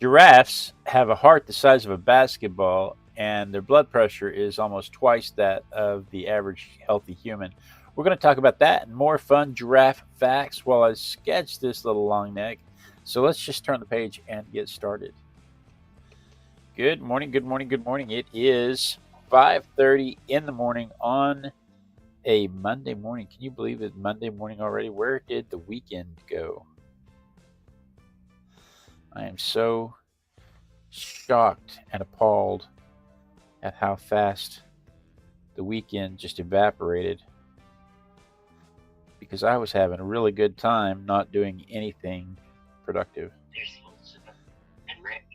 Giraffes have a heart the size of a basketball, and their blood pressure is almost twice that of the average healthy human. We're going to talk about that and more fun giraffe facts while I sketch this little long neck. So let's just turn the page and get started. Good morning, good morning, good morning. It is 5:30 in the morning on a Monday morning. Can you believe it's Monday morning already? Where did the weekend go? I am so shocked and appalled at how fast the weekend just evaporated because I was having a really good time not doing anything productive. There's Elizabeth and Rick.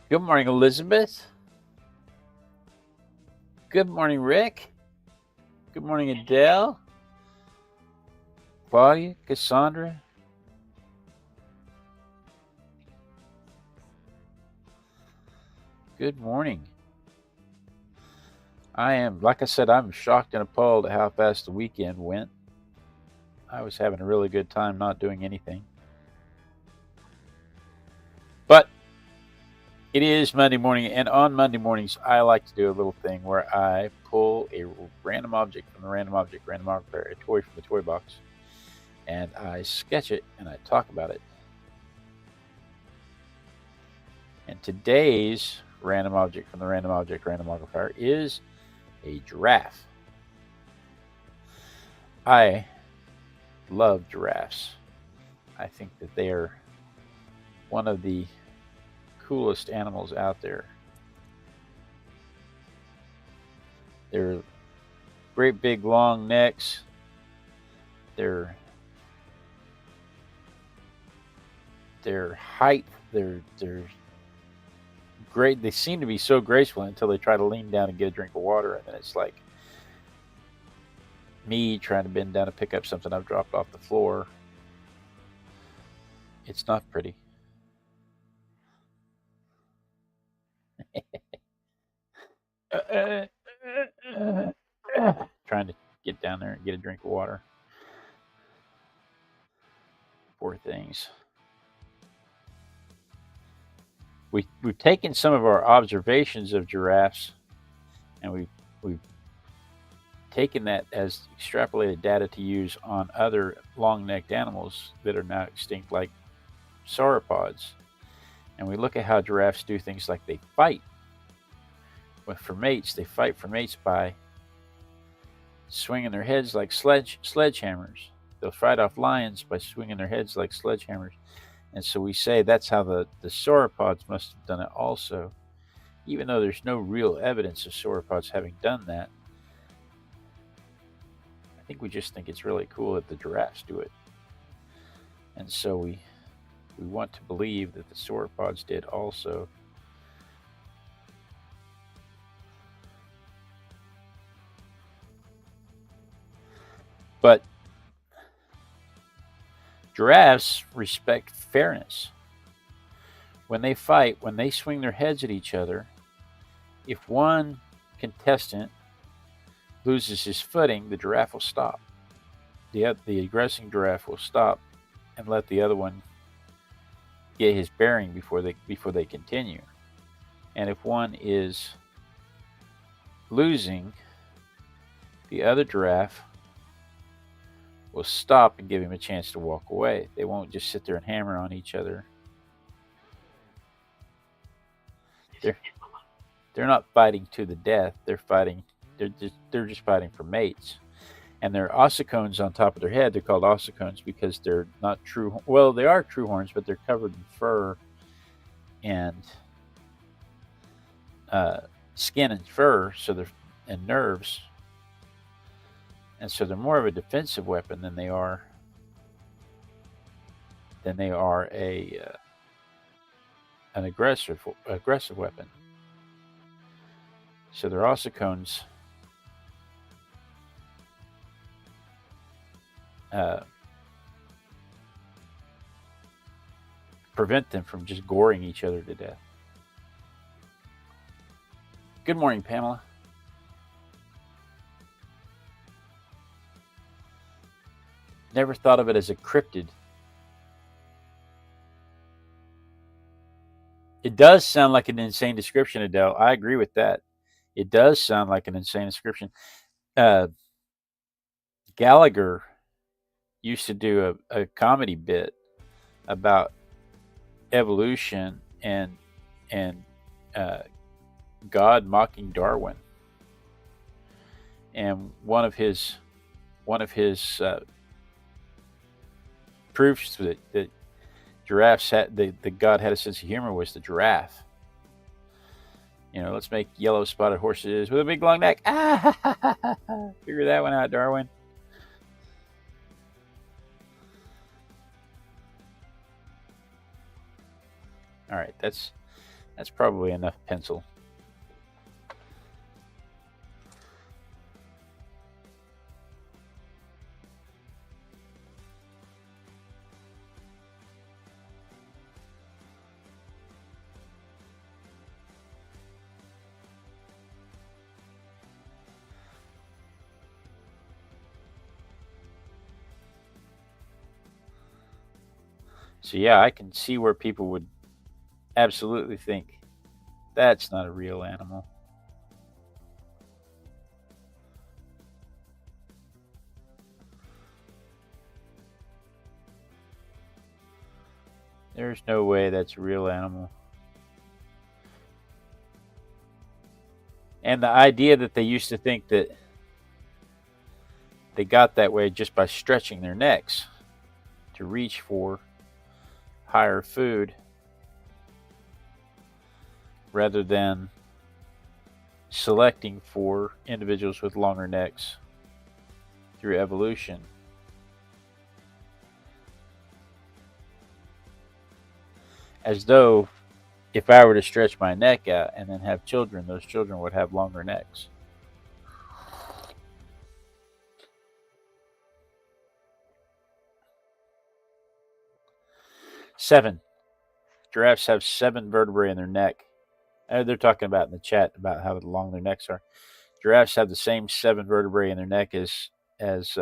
Good morning, Elizabeth. Good morning, Rick. Good morning, Adele. Claudia, Cassandra. Good morning. Like I said, I'm shocked and appalled at how fast the weekend went. I was having a really good time not doing anything. But it is Monday morning, and on Monday mornings, I like to do a little thing where I pull a random object from the Random Object Randomogrifier, a toy from the toy box, and I sketch it and I talk about it. And today's random object from the Random Object Randomogrifier is a giraffe. I love giraffes. I think that they are one of the coolest animals out there. They're great big long necks. Their height, they're great. They seem to be so graceful until they try to lean down and get a drink of water, and then it's like me trying to bend down to pick up something I've dropped off the floor. It's not pretty. Trying to get down there and get a drink of water. Poor things. We've taken some of our observations of giraffes, and we've taken that as extrapolated data to use on other long-necked animals that are now extinct, like sauropods. And we look at how giraffes do things like they fight for mates. They fight for mates by swinging their heads like sledgehammers. They'll fight off lions by swinging their heads like sledgehammers. And so we say that's how the sauropods must have done it also, even though there's no real evidence of sauropods having done that. I think we just think it's really cool that the giraffes do it. And so we want to believe that the sauropods did also. But giraffes respect fairness. When they fight, when they swing their heads at each other, if one contestant loses his footing, the giraffe will stop. The aggressing giraffe will stop and let the other one get his bearing before they continue. And if one is losing, the other giraffe will stop and give him a chance to walk away. They won't just sit there and hammer on each other. They're not fighting to the death. They're just fighting for mates. And their ossicones on top of their head, they're called ossicones because they're not true. Well, they are true horns, but they're covered in fur and skin and fur, and nerves. And so they're more of a defensive weapon than they are an aggressive weapon. So their ossicones prevent them from just goring each other to death. Good morning, Pamela. Never thought of it as a cryptid It does sound like an insane description, Adele. I agree with that. It does sound like an insane description. Uh, Gallagher used to do a comedy bit about evolution and uh, God mocking Darwin, and one of his proofs that giraffes had that God had a sense of humor was the giraffe. Let's make yellow spotted horses with a big long neck. Ah, figure that one out, Darwin. All right, that's probably enough pencil. So yeah, I can see where people would absolutely think that's not a real animal. There's no way that's a real animal. And the idea that they used to think that they got that way just by stretching their necks to reach for higher food rather than selecting for individuals with longer necks through evolution. As though if I were to stretch my neck out and then have children, those children would have longer necks. Seven. Giraffes have 7 vertebrae in their neck. They're talking about in the chat about how long their necks are. Giraffes have the same 7 vertebrae in their neck as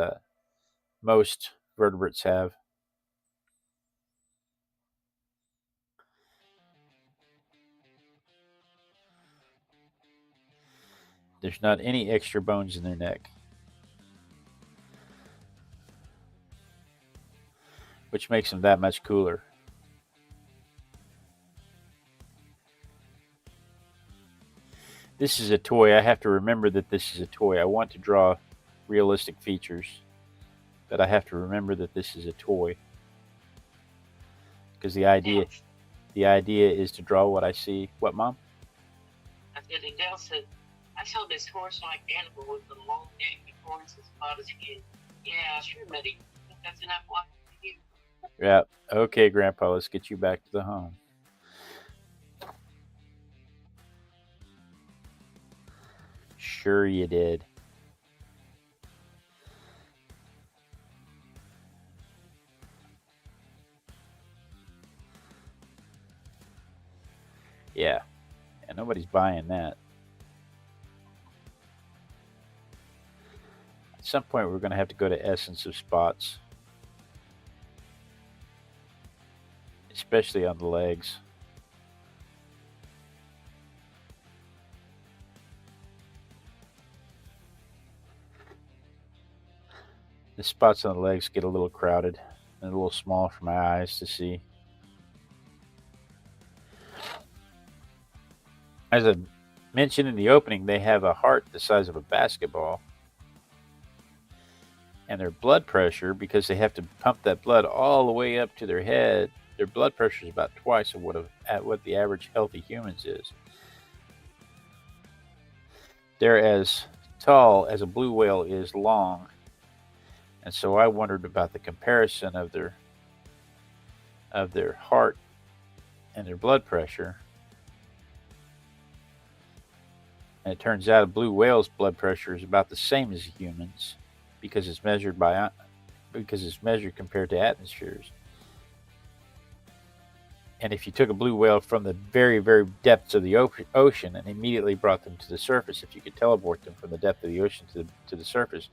most vertebrates have. There's not any extra bones in their neck, which makes them that much cooler. This is a toy. I have to remember that this is a toy. I want to draw realistic features, but I have to remember that this is a toy. Because the idea is to draw what I see. What, Mom? I said, Adele said, I saw this horse-like animal with a long neck and horns as broad as head. Yeah, sure, buddy. I think that's enough life for you. Yeah. Okay, Grandpa, let's get you back to the home. Sure you did. Yeah. And nobody's buying that. At some point, we're going to have to go to essence of spots, especially on the legs. The spots on the legs get a little crowded and a little small for my eyes to see. As I mentioned in the opening, they have a heart the size of a basketball. And their blood pressure, because they have to pump that blood all the way up to their head, their blood pressure is about twice of what the average healthy humans is. They're as tall as a blue whale is long. And so I wondered about the comparison of their heart and their blood pressure. And it turns out a blue whale's blood pressure is about the same as a human's because it's measured compared to atmospheres. And if you took a blue whale from the very, very depths of the ocean and immediately brought them to the surface, if you could teleport them from the depth of the ocean to the surface,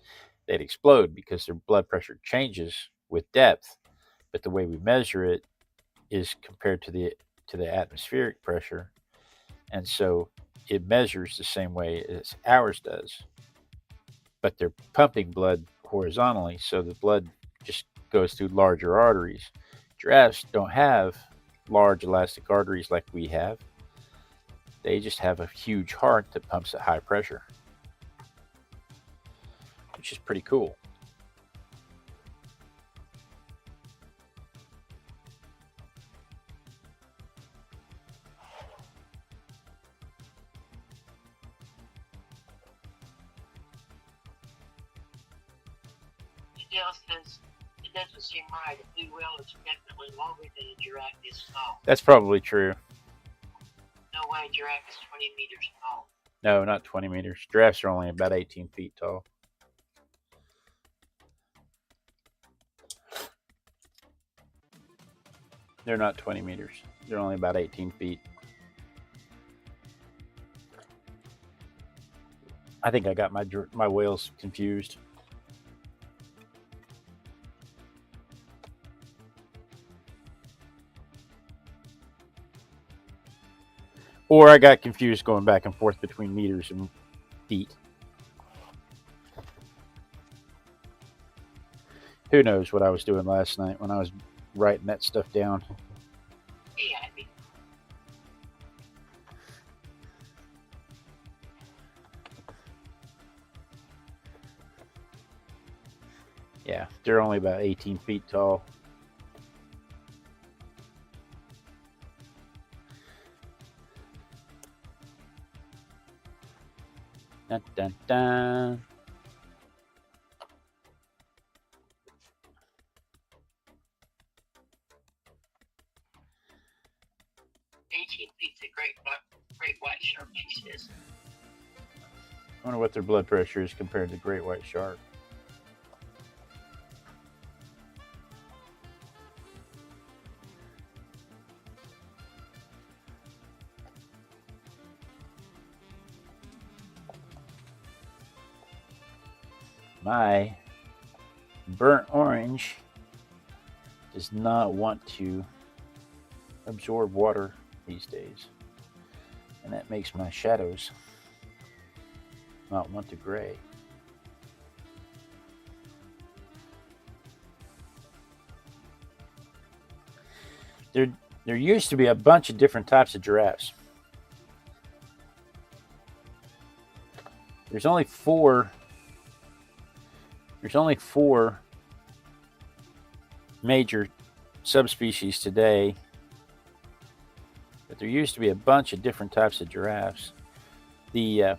they'd explode because their blood pressure changes with depth. But the way we measure it is compared to the to the atmospheric pressure, and so it measures the same way as ours does. But they're pumping blood horizontally, so the blood just goes through larger arteries. Giraffes don't have large elastic arteries like we have. They just have a huge heart that pumps at high pressure, which is pretty cool. Dale says it doesn't seem right. A blue whale is definitely longer than a giraffe is tall. That's probably true. No way a giraffe is 20 meters tall. No, not 20 meters. Giraffes are only about 18 feet tall. They're not 20 meters. They're only about 18 feet. I think I got my whales confused. Or I got confused going back and forth between meters and feet. Who knows what I was doing last night when I was writing that stuff down. Yeah, I mean, Yeah, they're only about 18 feet tall. Dun, dun, dun. 18 feet's a great white shark, she says. I wonder what their blood pressure is compared to great white shark. My burnt orange does not want to absorb water these days, and that makes my shadows not want to gray. There used to be a bunch of different types of giraffes. There's only four major subspecies today, but there used to be a bunch of different types of giraffes. The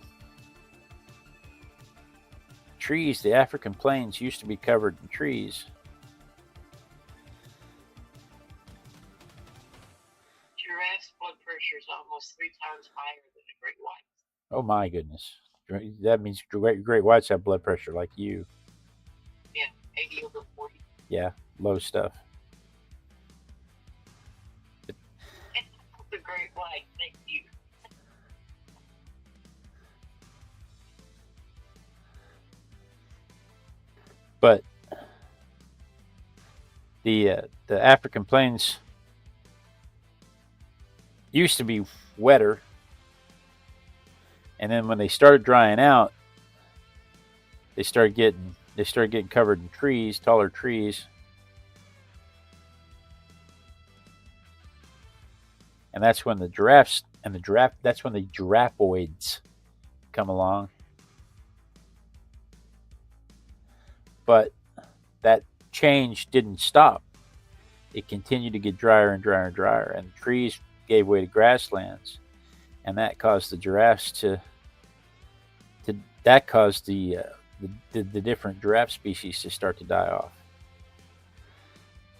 trees, the African plains, used to be covered in trees. Giraffe's blood pressure is almost 3 times higher than a great white. Oh my goodness. That means great whites have blood pressure like you. Yeah, 80 over 40. Yeah, low stuff. The great white, thank you. But the African plains used to be wetter, and then when they started drying out, they started getting covered in trees, taller trees. And that's when the giraffes and that's when the giraffoids come along. But that change didn't stop. It continued to get drier and drier and drier, and trees gave way to grasslands, and that caused the giraffes the different giraffe species to start to die off.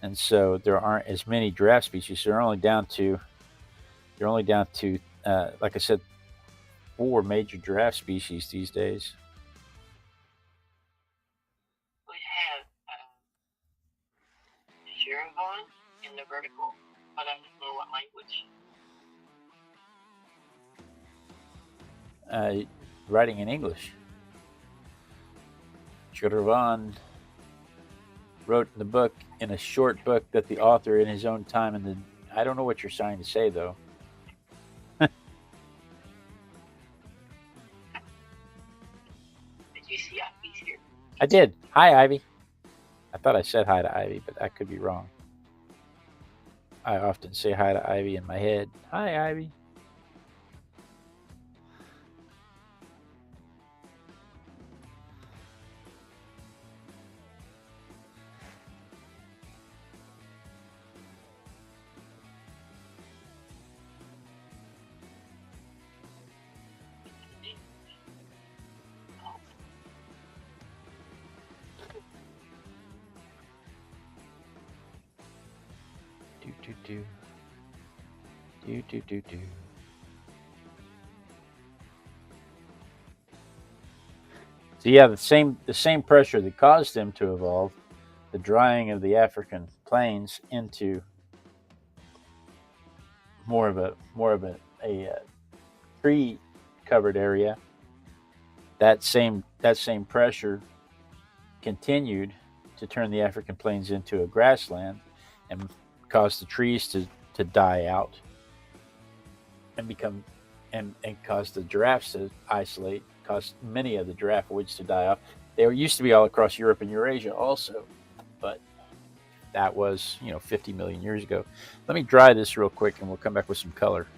And so there aren't as many giraffe species. They're only down to like I said, 4 major giraffe species these days. We have Giraffe in the vertical, but I don't know what language. Writing in English. Giraffe wrote in a short book that the author, in his own time, I don't know what you're trying to say, though. Did you see Ivy's here? I did. Hi, Ivy. I thought I said hi to Ivy, but I could be wrong. I often say hi to Ivy in my head. Hi, Ivy. Do. So yeah, the same pressure that caused them to evolve, the drying of the African plains into more of a tree covered area. That same pressure continued to turn the African plains into a grassland and cause the trees to die out and become and cause the giraffes to isolate, cause many of the giraffoids to die off. They used to be all across Europe and Eurasia also, but that was 50 million years ago. Let me dry this real quick and we'll come back with some color.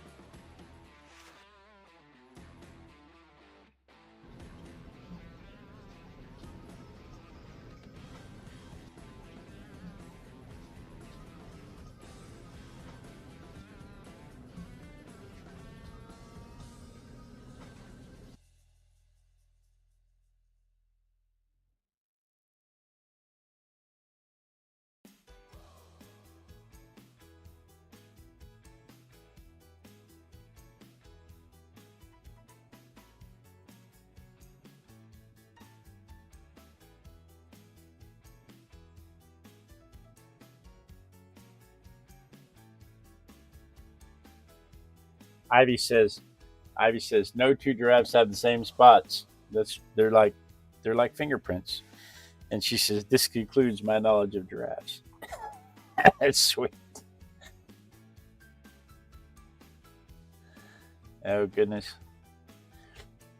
Ivy says no two giraffes have the same spots. They're like fingerprints. And she says this concludes my knowledge of giraffes. That's sweet. Oh goodness.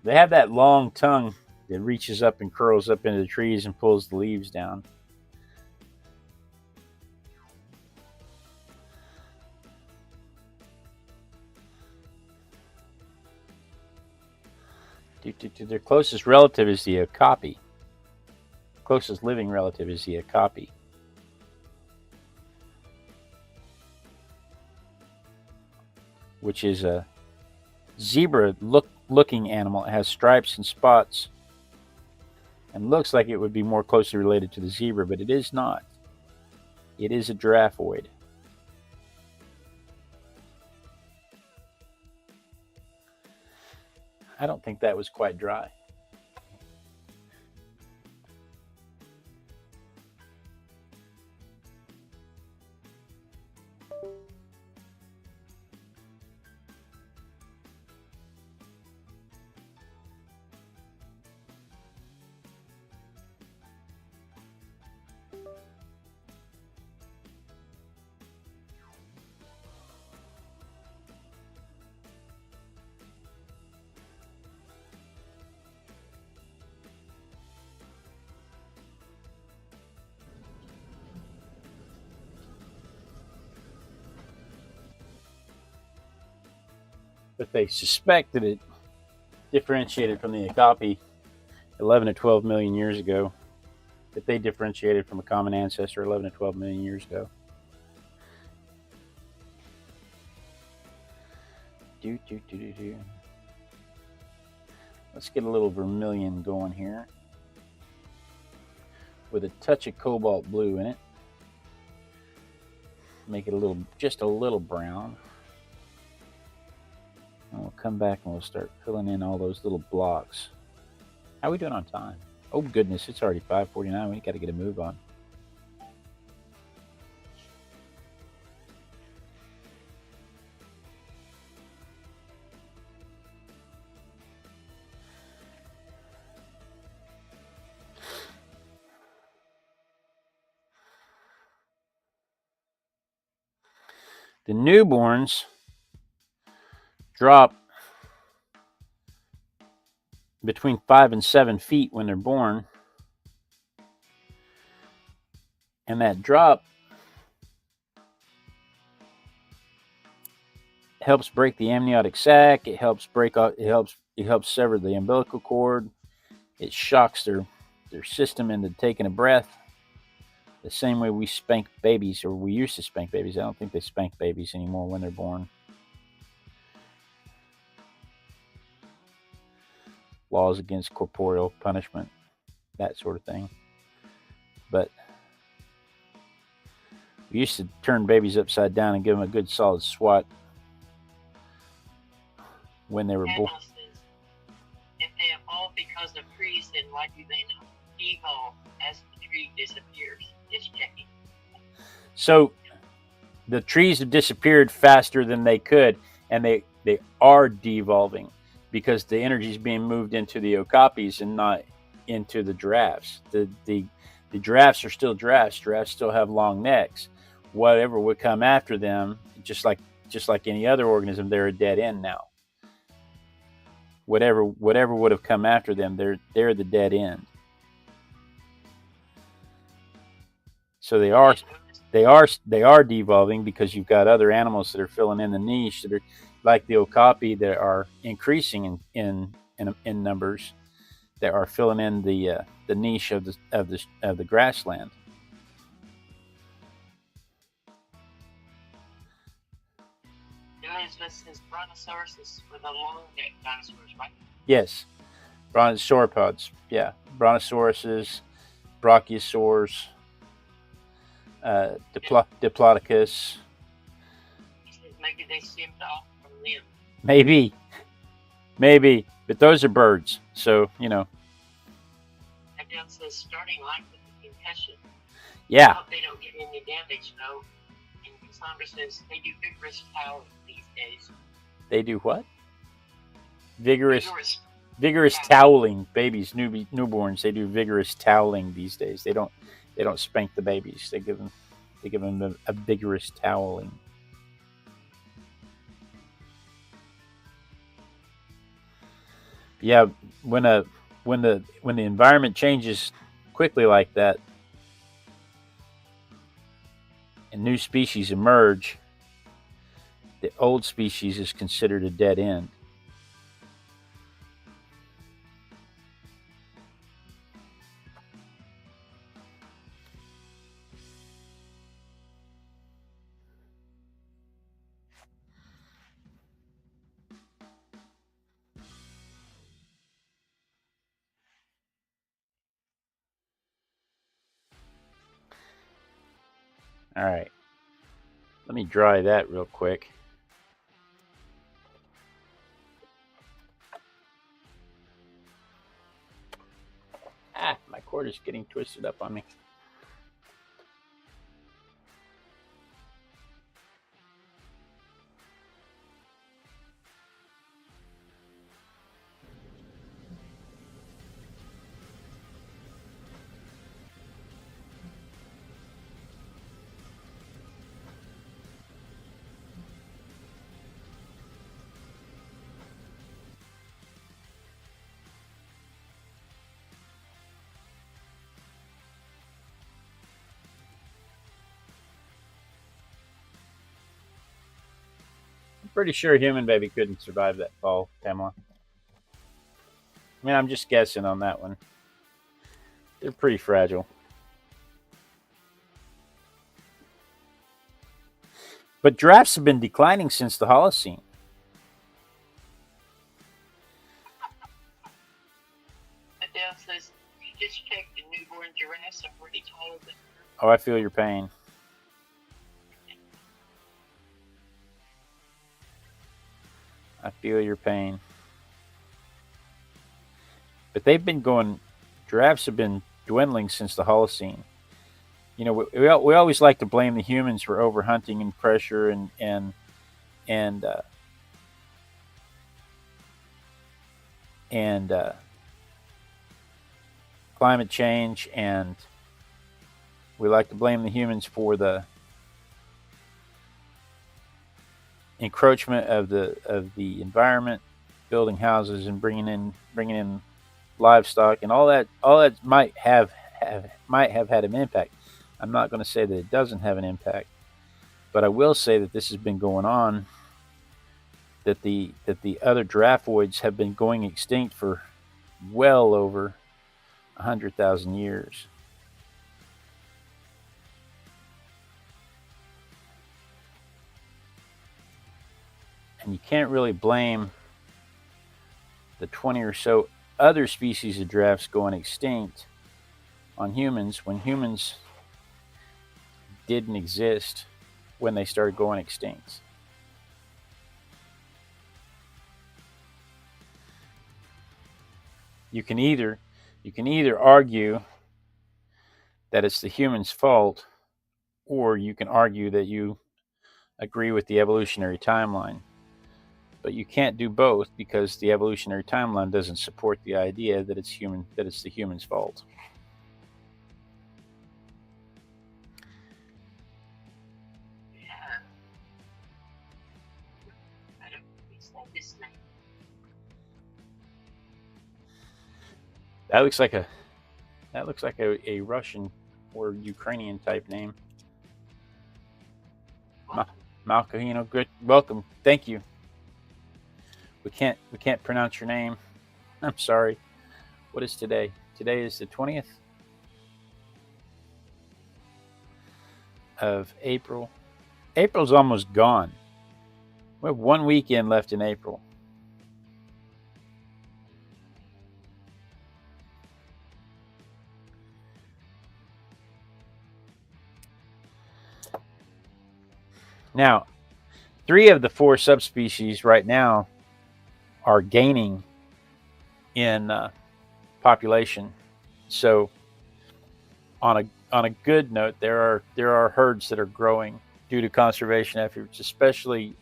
They have that long tongue that reaches up and curls up into the trees and pulls the leaves down. Their closest relative is the okapi. Closest living relative is the okapi. Which is a zebra looking animal. It has stripes and spots and looks like it would be more closely related to the zebra, but it is not. It is a giraffeoid. I don't think that was quite dry. But they suspect that it differentiated from the okapi 11 to 12 million years ago. That they differentiated from a common ancestor 11 to 12 million years ago. Let's get a little vermilion going here with a touch of cobalt blue in it. Make it just a little brown. And we'll come back and we'll start filling in all those little blocks. How are we doing on time? Oh goodness, it's already 5:49. We got to get a move on. The newborns drop between 5 and 7 feet when they're born, and that drop helps break the amniotic sac. It helps sever the umbilical cord. It shocks their system into taking a breath. The same way we spank babies, or we used to spank babies. I don't think they spank babies anymore when they're born. Laws against corporeal punishment, that sort of thing. But we used to turn babies upside down and give them a good solid swat when they were born. If they evolve because of trees, then why do they not evolve as the tree disappears? Just checking. So the trees have disappeared faster than they could, and they are devolving because the energy is being moved into the okapis and not into the giraffes. The giraffes are still giraffes. Giraffes still have long necks. Whatever would come after them, just like any other organism, they're a dead end now. Whatever would have come after them, they're the dead end. So they are devolving because you've got other animals that are filling in the niche that are like the okapi that are increasing in numbers, that are filling in the niche of the grassland. Since brontosauruses were the long-necked dinosaurs, right? Yes, brontosauropods. Yeah, brontosauruses, brachiosaurs, Diplodocus. Maybe they skimmed off from them. Maybe, but those are birds, so you know. And then says starting life with a concussion. Yeah. I hope they don't get any damage, though. And Cassandra says they do vigorous toweling these days. They do what? Vigorous toweling. Babies, newborns, they do vigorous toweling these days. They don't spank the babies. They give them a vigorous toweling. Yeah, when the environment changes quickly like that, and new species emerge, the old species is considered a dead end. All right, let me dry that real quick. My cord is getting twisted up on me. Pretty sure a human baby couldn't survive that fall, Pamela. I mean, I'm just guessing on that one. They're pretty fragile. But giraffes have been declining since the Holocene. Adele says, you just checked the newborn giraffes are pretty taller than her. Oh, I feel your pain. I feel your pain. But giraffes have been dwindling since the Holocene. You know, we always like to blame the humans for overhunting and pressure and climate change, and we like to blame the humans for the encroachment of the environment, building houses and bringing in livestock, and all that might have had an impact. I'm not going to say that it doesn't have an impact, but I will say that this has been going on. That the other giraffoids have been going extinct for well over 100,000 years. And you can't really blame the 20 or so other species of giraffes going extinct on humans when humans didn't exist when they started going extinct. You can either argue that it's the human's fault, or you can argue that you agree with the evolutionary timeline. But you can't do both because the evolutionary timeline doesn't support the idea that it's the human's fault. Yeah. I don't understand this name. That looks like a Russian or Ukrainian type name. Malkahino, good, welcome, thank you. We can't pronounce your name. I'm sorry. What is today? Today is the 20th of April. April's almost gone. We have one weekend left in April. Now, 3 of the 4 subspecies right now are gaining in population. So, on a good note, there are herds that are growing due to conservation efforts, especially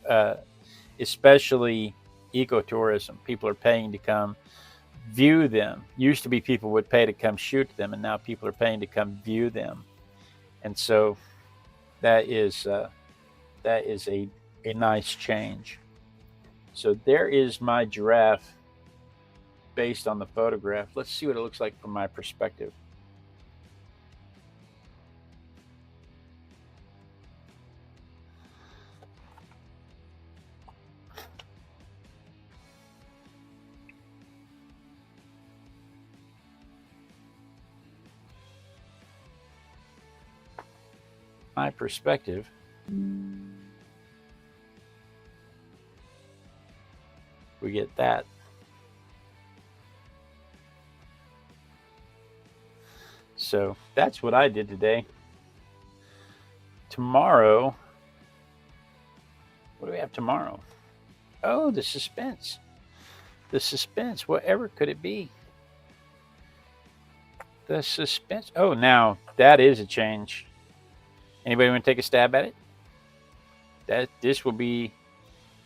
ecotourism. People are paying to come view them. Used to be people would pay to come shoot them, and now people are paying to come view them. And so that is a nice change. So there is my giraffe based on the photograph. Let's see what it looks like from my perspective. My perspective. We get that. So that's what I did today. Tomorrow, what do we have tomorrow? Oh, the suspense. The suspense. Whatever could it be? The suspense. Oh, now that is a change. Anybody want to take a stab at it? This will be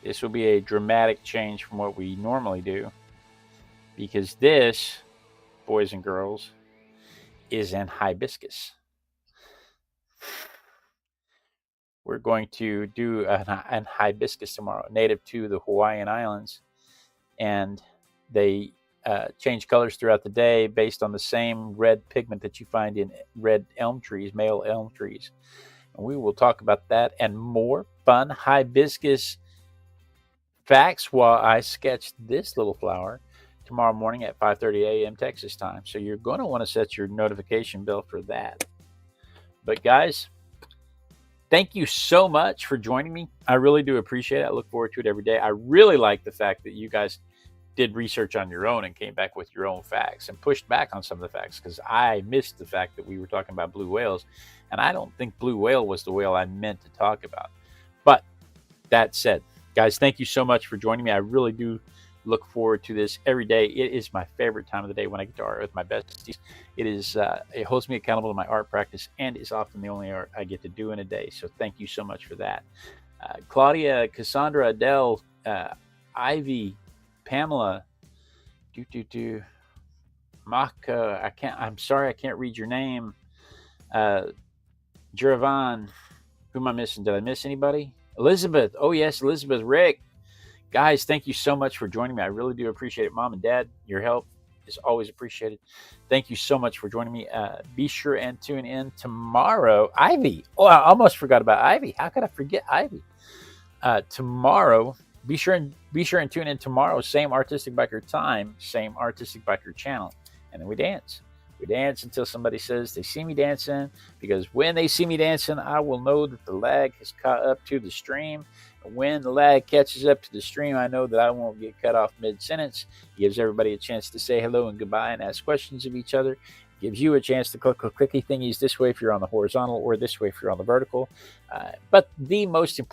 a dramatic change from what we normally do, because this, boys and girls, is an hibiscus. We're going to do an hibiscus tomorrow, native to the Hawaiian Islands, and they change colors throughout the day based on the same red pigment that you find in red elm trees, male elm trees. And we will talk about that and more fun hibiscus facts while I sketch this little flower tomorrow morning at 5:30 a.m. Texas time. So you're going to want to set your notification bell for that. But guys, thank you so much for joining me. I really do appreciate it. I look forward to it every day. I really like the fact that you guys did research on your own and came back with your own facts and pushed back on some of the facts, because I missed the fact that we were talking about blue whales, and I don't think blue whale was the whale I meant to talk about. But that said, guys, thank you so much for joining me. I really do look forward to this every day. It is my favorite time of the day when I get to art with my besties. It holds me accountable to my art practice, and is often the only art I get to do in a day. So thank you so much for that. Claudia, Cassandra, Adele, Ivy, Pamela, Maka. I'm sorry, I can't read your name. Giravan. Who am I missing? Did I miss anybody? Elizabeth. Oh, yes, Elizabeth. Rick. Guys, thank you so much for joining me. I really do appreciate it. Mom and Dad, your help is always appreciated. Thank you so much for joining me. Be sure and tune in tomorrow. Ivy. Oh, I almost forgot about Ivy. How could I forget Ivy? Tomorrow, be sure and tune in tomorrow. Same Artistic Biker time, same Artistic Biker channel, and then we dance. We dance until somebody says they see me dancing, because when they see me dancing, I will know that the lag has caught up to the stream. And when the lag catches up to the stream, I know that I won't get cut off mid-sentence. It gives everybody a chance to say hello and goodbye and ask questions of each other. It gives you a chance to click clicky thingies this way if you're on the horizontal, or this way if you're on the vertical. But the most important